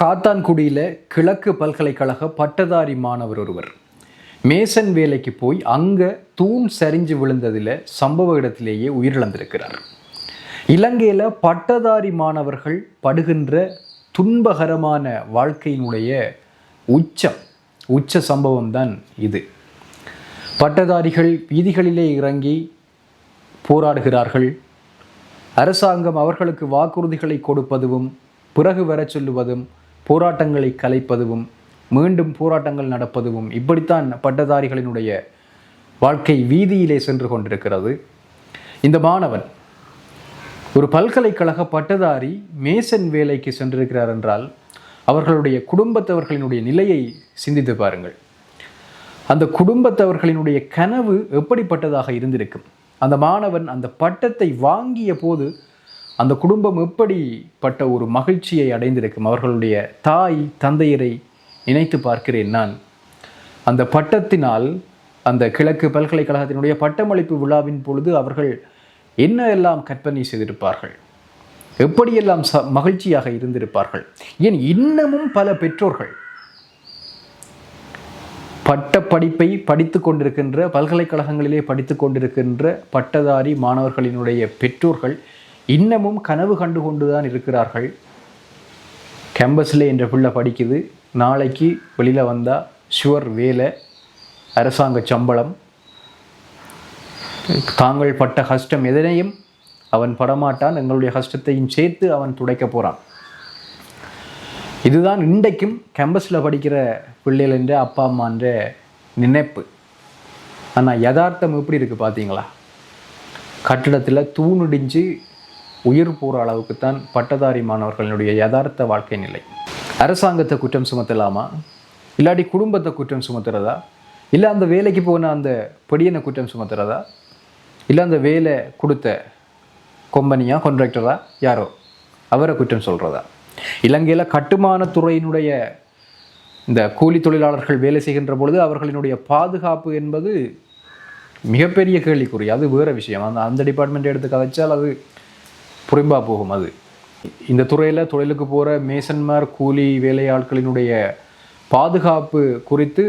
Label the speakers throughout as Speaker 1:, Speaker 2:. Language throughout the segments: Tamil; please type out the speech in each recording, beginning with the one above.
Speaker 1: காத்தான்குடியில் கிழக்கு பல்கலைக்கழக பட்டதாரி மாணவர் ஒருவர் மேசன் வேலைக்கு போய் அங்கே தூண் சரிஞ்சு விழுந்ததில் சம்பவ இடத்திலேயே உயிரிழந்திருக்கிறார். இலங்கையில் பட்டதாரி மாணவர்கள் படுகின்ற துன்பகரமான வாழ்க்கையினுடைய உச்ச சம்பவம் தான் இது. பட்டதாரிகள் வீதிகளிலே இறங்கி போராடுகிறார்கள். அரசாங்கம் அவர்களுக்கு வாக்குறுதிகளை கொடுப்பதும் பிறகு வர சொல்லுவதும் போராட்டங்களை கலைப்பதும் மீண்டும் போராட்டங்கள் நடப்பதும் இப்படித்தான் பட்டதாரிகளினுடைய வாழ்க்கை வீதியிலே சென்று கொண்டிருக்கிறது. இந்த மாணவன் ஒரு பல்கலைக்கழக பட்டதாரி மேசன் வேலைக்கு சென்றிருக்கிறார் என்றால் அவர்களுடைய குடும்பத்தவர்களினுடைய நிலையை சிந்தித்து பாருங்கள். அந்த குடும்பத்தவர்களினுடைய கனவு எப்படிப்பட்டதாக இருந்திருக்கும். அந்த மாணவன் அந்த பட்டத்தை வாங்கிய போது அந்த குடும்பம் எப்படிப்பட்ட ஒரு மகிழ்ச்சியை அடைந்திருக்கும். அவர்களுடைய தாய் தந்தையரை நினைத்து பார்க்கிறேன் நான். அந்த பட்டத்தினால் அந்த கிழக்கு பல்கலைக்கழகத்தினுடைய பட்டமளிப்பு விழாவின் பொழுது அவர்கள் என்ன எல்லாம் கற்பனை செய்திருப்பார்கள், எப்படியெல்லாம் மகிழ்ச்சியாக இருந்திருப்பார்கள். ஏன் இன்னமும் பல பெற்றோர்கள் பட்ட படிப்பை படித்து கொண்டிருக்கின்ற பல்கலைக்கழகங்களிலே படித்து கொண்டிருக்கின்ற பட்டதாரி மாணவர்களினுடைய பெற்றோர்கள் இன்னமும் கனவு கண்டு கொண்டுதான் இருக்கிறார்கள். கேம்பஸில் என்ற பிள்ளை படிக்குது, நாளைக்கு வெளியில் வந்தால் ஷுவர் வேலை, அரசாங்க சம்பளம், தாங்கள் பட்ட கஷ்டம் எதனையும் அவன் படமாட்டான், எங்களுடைய கஷ்டத்தையும் சேர்த்து அவன் துடைக்க போகிறான். இதுதான் இன்றைக்கும் கேம்பஸில் படிக்கிற பிள்ளைகள் என்ற அப்பா அம்மான்ற நினைப்பு. ஆனால் யதார்த்தம் எப்படி இருக்குது பார்த்தீங்களா? கட்டிடத்தில் தூணிடிஞ்சு உயிர் போகிற அளவுக்குத்தான் பட்டதாரி மாணவர்களுடைய யதார்த்த வாழ்க்கை நிலை. அரசாங்கத்தை குற்றம் சுமத்தலாமா, இல்லாட்டி குடும்பத்தை குற்றம் சுமத்துறதா, இல்லை அந்த வேலைக்கு போன அந்த பெடியனை குற்றம் சுமத்துறதா, இல்லை அந்த வேலை கொடுத்த கொம்பனியா கான்ட்ராக்டரா யாரோ அவரை குற்றம் சொல்கிறதா? இலங்கையில் கட்டுமான துறையினுடைய இந்த கூலி தொழிலாளர்கள் வேலை செய்கின்ற பொழுது அவர்களினுடைய பாதுகாப்பு என்பது மிகப்பெரிய கேள்விக்குறி. அது வேறு விஷயம். அந்த டிபார்ட்மெண்ட் எடுத்து கதைச்சால் அது புரிம்பா போகும். அது இந்த துறையில் தொழிலுக்கு போகிற மேசன்மார் கூலி வேலையாட்களினுடைய பாதுகாப்பு குறித்து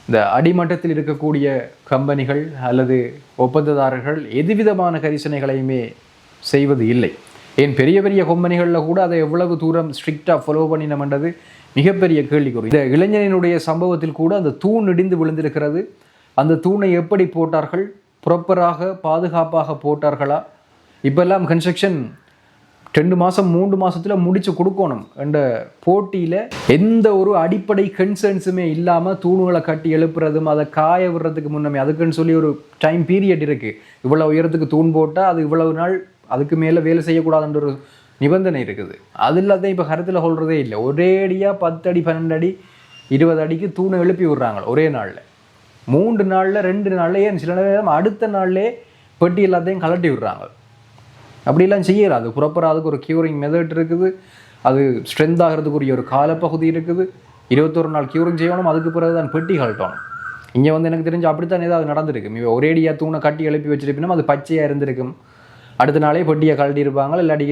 Speaker 1: இந்த அடிமட்டத்தில் இருக்கக்கூடிய கம்பெனிகள் அல்லது ஒப்பந்ததாரர்கள் எதுவிதமான கரிசனைகளையுமே செய்வது இல்லை. ஏன் பெரிய பெரிய கம்பெனிகளில் கூட அதை எவ்வளவு தூரம் ஸ்ட்ரிக்டாக ஃபாலோ பண்ணினோம்ன்றது மிகப்பெரிய கேள்விக்குறி. இந்த இளைஞனினுடைய சம்பவத்தில் கூட அந்த தூண் இடிந்து விழுந்திருக்கிறது. அந்த தூணை எப்படி போட்டார்கள், ப்ராப்பராக பாதுகாப்பாக போட்டார்களா? இப்போல்லாம் கன்ஸ்ட்ரக்ஷன் 2 மாதம் 3 மாதத்தில் முடித்து கொடுக்கணும் என்ற போட்டியில் எந்த ஒரு அடிப்படை கன்சர்ன்ஸுமே இல்லாமல் தூணுகளை கட்டி எழுப்புறதும் அதை காய விடுறதுக்கு முன்னமே அதுக்குன்னு சொல்லி ஒரு டைம் பீரியட் இருக்குது. இவ்வளோ உயரத்துக்கு தூண் போட்டால் அது இவ்வளவு நாள் அதுக்கு மேலே வேலை செய்யக்கூடாதுன்ற ஒரு நிபந்தனை இருக்குது. அது இல்லாத இப்போ கருத்தில் சொல்கிறதே இல்லை. ஒரேடியாக 10 அடி 12 அடி 20 அடிக்கு தூணை எழுப்பி விடுறாங்க ஒரே நாளில், 3 நாளில் 2 நாளில், ஏன் சில நேரம் அடுத்த நாள்லே பெட்டி எல்லாத்தையும் கலட்டி விடுறாங்க. அப்படிலாம் செய்யலாம். அது ப்ராப்பராக அதுக்கு ஒரு க்யூரிங் மெத்தட் இருக்குது. அது ஸ்ட்ரென்த் ஆகிறதுக்குரிய ஒரு காலப்பகுதி இருக்குது. 21 நாள் க்யூரிங் செய்யணும். அதுக்கு பிறகு தான் பெட்டி கழட்டணும். இங்கே எனக்கு தெரிஞ்சு அப்படித்தான் ஏதாவது நடந்திருக்கு. ஒரேடியாக தூணை கட்டி எழுப்பி வச்சிருப்பினும் அது பச்சையாக இருந்திருக்கும். அடுத்த நாளே பெட்டியை கழட்டியிருப்பாங்க. இல்லாட்டி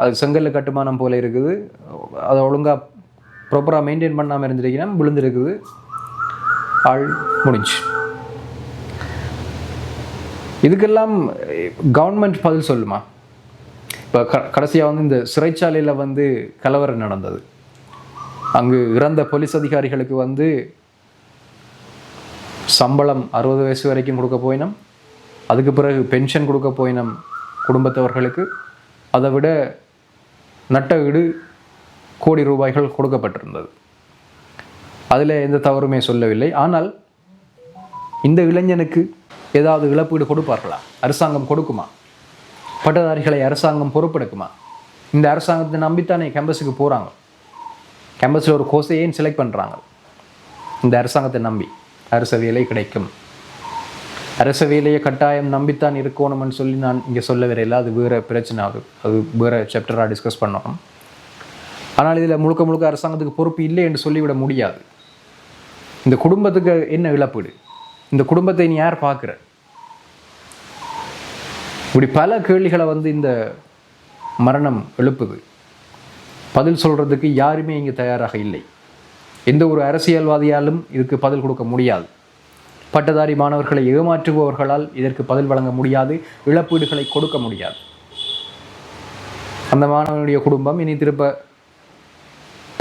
Speaker 1: அது செங்கல் கட்டுமானம் போல் இருக்குது, அதை ஒழுங்காக ப்ராப்பராக மெயின்டைன் பண்ணாமல் இருந்திருக்கீங்கன்னா விழுந்துருக்குது, ஆள் முடிஞ்சு. இதுக்கெல்லாம் கவர்மெண்ட் பதில் சொல்லுமா? இப்போ கடைசியாக இந்த சிறைச்சாலையில் கலவரம் நடந்தது. அங்கு இறந்த போலீஸ் அதிகாரிகளுக்கு சம்பளம் 60 வயசு வரைக்கும் கொடுக்க போயினோம். அதுக்கு பிறகு பென்ஷன் கொடுக்க போயினோம் குடும்பத்தவர்களுக்கு. அதை விட நட்ட ஈடு கோடி ரூபாய்கள் கொடுக்கப்பட்டிருந்தது. அதில் எந்த தவறுமே சொல்லவில்லை. ஆனால் இந்த இளைஞனுக்கு ஏதாவது இழப்பீடு கொடுப்பார்களா? அரசாங்கம் கொடுக்குமா? பட்டதாரிகளை அரசாங்கம் பொறுப்பெடுக்குமா? இந்த அரசாங்கத்தை நம்பித்தானே கேம்பஸுக்கு போகிறாங்க. கேம்பஸில் ஒரு கோர்ஸை ஏன் செலக்ட் பண்ணுறாங்க? இந்த அரசாங்கத்தை நம்பி அரச வேலை கிடைக்கும், அரச வேலையை கட்டாயம் நம்பித்தான் இருக்கணும்னு சொல்லி நான் இங்கே சொல்ல வரையில. அது வேறு பிரச்சனை. அது வேறு சாப்டராக டிஸ்கஸ் பண்ணணும். ஆனால் இதில் முழுக்க அரசாங்கத்துக்கு பொறுப்பு இல்லை என்று சொல்லிவிட முடியாது. இந்த குடும்பத்துக்கு என்ன இழப்பீடு? இந்த குடும்பத்தை நீ யார் பார்க்குற? இப்படி பல கேள்விகளை இந்த மரணம் எழுப்புது. பதில் சொல்கிறதுக்கு யாருமே இங்கே தயாராக இல்லை. எந்த ஒரு அரசியல்வாதியாலும் இதுக்கு பதில் கொடுக்க முடியாது. பட்டதாரி மாணவர்களை ஏமாற்றுபவர்களால் இதற்கு பதில் வழங்க முடியாது, இழப்பீடுகளை கொடுக்க முடியாது. அந்த மாணவனுடைய குடும்பம் இனி திருப்ப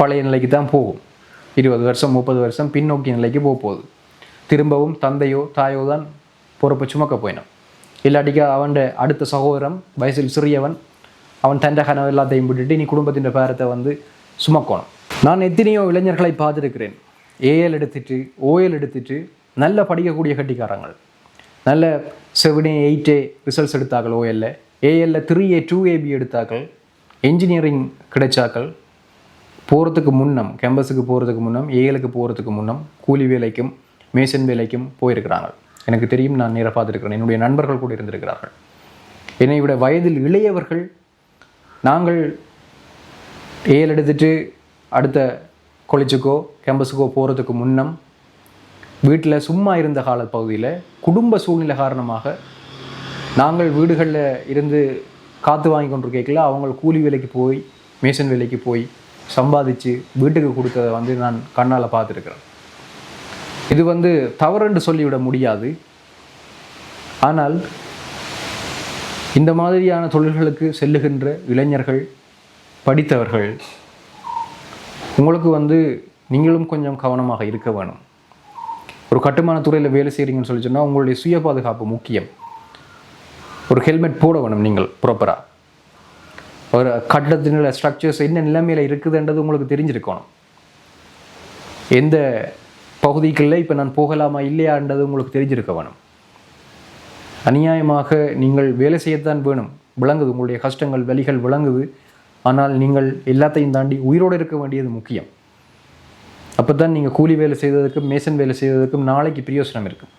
Speaker 1: பழைய நிலைக்கு தான் போகும். 20 வருஷம் 30 வருஷம் பின்னோக்கிய நிலைக்கு போகுது. திரும்பவும் தந்தையோ தாயோ தான் பொறுப்பை சுமக்க போயினோம். இல்லாட்டிக்கா அவன் அடுத்த சகோதரம் வயசில் சிறியவன், அவன் தண்ட கனவு எல்லாத்தையும் விட்டுட்டு நீ குடும்பத்தின் பேரத்தை வந்து சுமக்கணும். நான் எத்தனையோ இளைஞர்களை பார்த்துருக்கிறேன். ஏஎல் எடுத்துட்டு ஓஎல் எடுத்துட்டு நல்ல படிக்கக்கூடிய கட்டிக்காரங்கள், நல்ல 7A 8A results எடுத்தாக்கள், ஓஎல்ல ஏஎல்ல 3A 2AB எடுத்தாக்கள், engineering கிடைச்சாக்கள் போகிறதுக்கு முன்னம், கேம்பஸுக்கு போகிறதுக்கு முன்னம், ஏஎலுக்கு போகிறதுக்கு முன்னம் கூலி வேலைக்கும் மேசன் வேலைக்கும் போயிருக்கிறாங்க. எனக்கு தெரியும், நான் நேராக பார்த்துருக்கிறேன். என்னுடைய நண்பர்கள் கூட இருந்திருக்கிறார்கள். என்னை விட வயதில் இளையவர்கள். நாங்கள் ஏஎல் எடுத்துட்டு அடுத்த காலேஜுக்கோ கேம்பஸுக்கோ போகிறதுக்கு முன்னம் வீட்டில் சும்மா இருந்த கால பகுதியில் குடும்ப சூழ்நிலை காரணமாக நாங்கள் வீடுகளில் இருந்து காற்று வாங்கி கொண்டு கேட்கல, அவங்க கூலி வேலைக்கு போய் மேசன் வேலைக்கு போய் சம்பாதிச்சு வீட்டுக்கு கொடுத்ததை வந்து நான் கண்ணால் பார்த்துருக்கிறேன். இது வந்து தவறுன்னு சொல்லிவிட முடியாது. ஆனால் இந்த மாதிரியான தொழில்களுக்கு செல்லுகின்ற இளைஞர்கள், படித்தவர்கள், உங்களுக்கு வந்து நீங்களும் கொஞ்சம் கவனமாக இருக்க வேணும். ஒரு கட்டுமான துறையில் வேலை செய்கிறீங்கன்னு சொல்லி சொன்னால் உங்களுடைய சுய பாதுகாப்பு முக்கியம். ஒரு ஹெல்மெட் போட வேணும் நீங்கள் ப்ராப்பராக. ஒரு கட்டடத்தினுடைய ஸ்ட்ரக்சர்ஸ் என்ன நிலைமையில் இருக்குதுன்றது உங்களுக்கு தெரிஞ்சிருக்கணும். எந்த பகுதிகளில் இப்போ நான் போகலாமா இல்லையான்றது உங்களுக்கு தெரிஞ்சிருக்க வேணும். அநியாயமாக நீங்கள் வேலை செய்யத்தான் வேணும், விளங்குது, உங்களுடைய கஷ்டங்கள் வலிகள் விளங்குது. ஆனால் நீங்கள் எல்லாத்தையும் தாண்டி உயிரோடு இருக்க வேண்டியது முக்கியம். அப்போ தான் நீங்கள் கூலி வேலை செய்ததுக்கும் மேசன் வேலை செய்ததுக்கும் நாளைக்கு பிரயோசனம் இருக்கும்.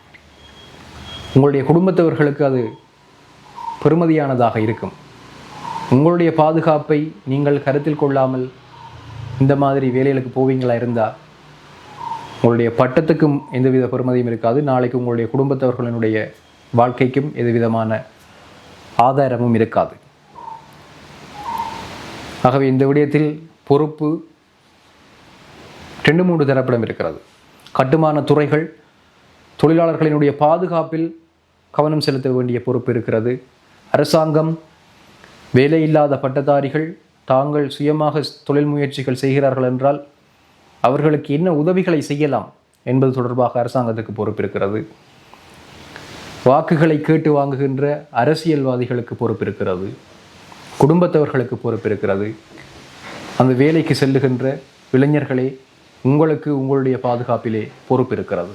Speaker 1: உங்களுடைய குடும்பத்தவர்களுக்கு அது பெருமதியானதாக இருக்கும். உங்களுடைய பாதுகாப்பை நீங்கள் கருத்தில் கொள்ளாமல் இந்த மாதிரி வேலைகளுக்கு போவீங்களா இருந்தால் உங்களுடைய பட்டத்துக்கும் எந்தவித பெருமதியும் இருக்காது. நாளைக்கு உங்களுடைய குடும்பத்தவர்களினுடைய வாழ்க்கைக்கும் எதுவிதமான ஆதாரமும் இருக்காது. ஆகவே இந்த விடயத்தில் பொறுப்பு 2-3 தரப்பிடம் இருக்கிறது. கட்டுமான துறைகள் தொழிலாளர்களினுடைய பாதுகாப்பில் கவனம் செலுத்த வேண்டிய பொறுப்பு இருக்கிறது. அரசாங்கம் வேலையில்லாத பட்டதாரிகள் தாங்கள் சுயமாக தொழில் முயற்சிகள் செய்கிறார்கள் என்றால் அவர்களுக்கு என்ன உதவிகளை செய்யலாம் என்பது தொடர்பாக அரசாங்கத்துக்கு பொறுப்பு இருக்கிறது. வாக்குகளை கேட்டு வாங்குகின்ற அரசியல்வாதிகளுக்கு பொறுப்பு இருக்கிறது. குடும்பத்தவர்களுக்கு பொறுப்பு இருக்கிறது. அந்த வேலைக்கு செல்லுகின்ற இளைஞர்களே, உங்களுக்கு உங்களுடைய பாதுகாப்பிலே பொறுப்பு இருக்கிறது.